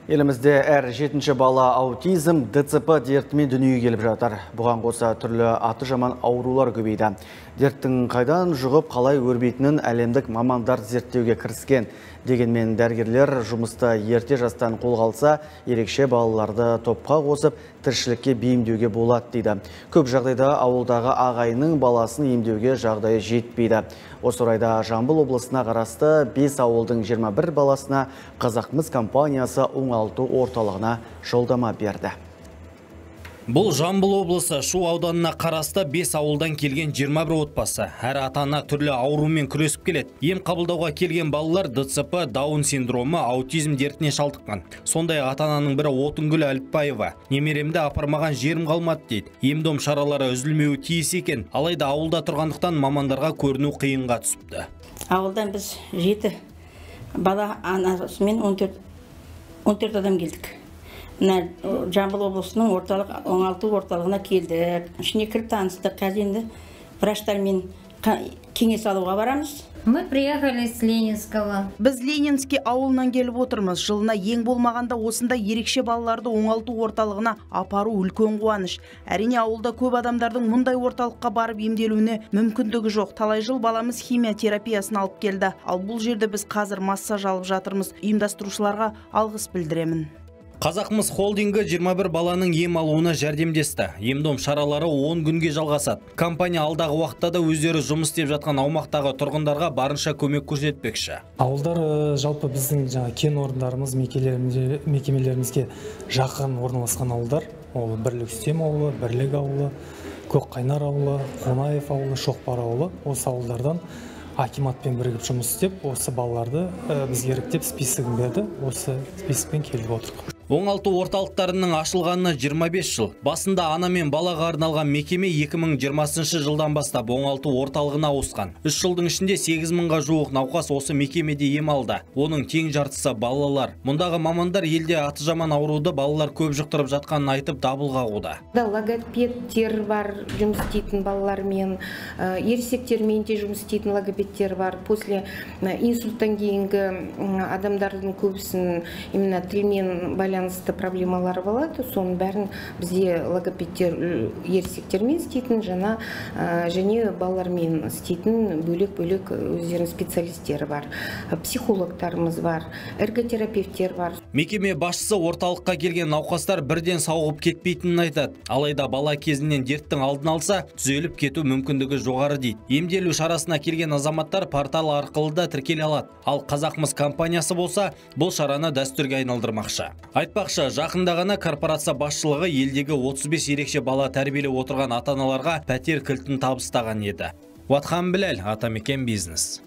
Елімізде әр 7-ші бала аутизм, ДЦП дертімен дүниеге келіп жатыр. Бұған қоса түрлі аты жаман аурулар көбейді. Дерттің қайдан жұғып қалай өрбейтінін әлемдік мамандар зерттеуге кіріскен. Дегенмен дәрігерлер жұмысты ерте жастан қолға алса, ерекше балаларды топқа қосып, тіршілікке бейімдеуге болады дейді. Көп жағдайда ауылдағы ағайынның баласын емдеуге жағдайы жетпейді. Осы орайда Жамбыл облысына қарасты 5 ауылдың 21 баласына Қазақмыс компаниясы оңалту орталығына жолдама берді. Бұл Жамбыл облысы Шу ауданына қарасты 5 ауылдан келген 21 отбасы. Әр ата-ана түрлі аурумен күресіп келеді. Ем қабылдауға келген балалар ДЦП, Даун синдромы, аутизм дертіне шалдыққан. Сондай ата-ананың бірі Отынгүл Әліпбаева. Немеремді апармаған жерім қалмады дейді. Ем-дом шаралары үзілмеуі тиіс екен. Алайда ауылда тұрғандықтан мамандарға көріну қиынға түсіпті. Ауылдан біз 7 бала анасымен 14 адам келдік. Жамбыл облысының оңалту орталығына келдік. Ішіне кіріп таныстық, қазір врачтармен кеңес алуға барамыз. Мы приехали с Ленинского. Біз Ленинский ауылынан келіп отырмыз. Жылына ең болмағанда осында ерекше балаларды оңалту орталығына апару үлкен қуаныш. Әрине ауылда көп адамдардың мұндай орталыққа барып емделуіне мүмкіндігі жоқ. Талай жыл баламыз химия терапиясын алып келді. Ал бұл жерде біз қазір массаж алып жатырмыз. Ұйымдастырушыларға алғыс білдіремін. Қазақмыс холдингі 21 баланың ем алуына жәрдемдесті. Ем-дом шаралары 10 күнге жалғасады. Компания алдағы уақытта да өздері жұмыс істеп жатқан аумақтағы тұрғындарға барынша көмек көрсетпекші. Ауылдар жалпы біздің кен орындарымыз, мекемелерімізге жақын орналасқан ауылдар. Ол Бірлік Үстем ауылы, Бірлік ауылы, Көкқайнар ауылы, Қонаев ауылы, Шоқпар ауылы. Осы ауылдардан акиматпен бірігіп жұмыс істеп, осы балаларды бізге іріктеп списогын берді. Осы списокпен келіп отырдық. Оңалту орталықтарының ашылғанына 25 жыл. Басында ана мен балаға арналған мекеме 2020 жылдан бастап оңалту орталығына ауысқан. 3 жылдың ішінде 8 мыңға жуық науқас осы мекемеде ем алды. Оның тең жартысы балалар. Мұндағы мамандар елде аты жаман ауруды балалар көп жұқтырып жатқанын айтып дабыл қағуда. Логопедтер бар, жұмыс істейтін балалармен, ересектермен де жұмыс істейтін логопедтер бар. После инсульттан кейінгі адамдардың көбісін именно тілмен байланысты проблемалар болады. Соның бәрін бізде логопедтер ересектермен істейтін, және балалармен істейтін бөлек-бөлек өздерінің специалистері бар. Психологтарымыз бар, эрготерапевттер бар. Мекеме басшысы орталыққа келген науқастар бірден сауығып кетпейтінін айтады. Алайда бала кезінен дерттің алдын алса, түзеліп кету мүмкіндігі жоғары дейді. Емделу шарасына келген азаматтар портал арқылы да тіркеле алады. Ал Қазақмыс компаниясы болса, бұл шараны дәстүрге айналдырмақшы. Айтпақшы, жақында ғана корпорация басшылығы елдегі 35 ерекше бала тәрбиелеп отырған ата-аналарға пәтер кілтін табыстаған еді. Уатхан Біләл, Атамекен бизнес.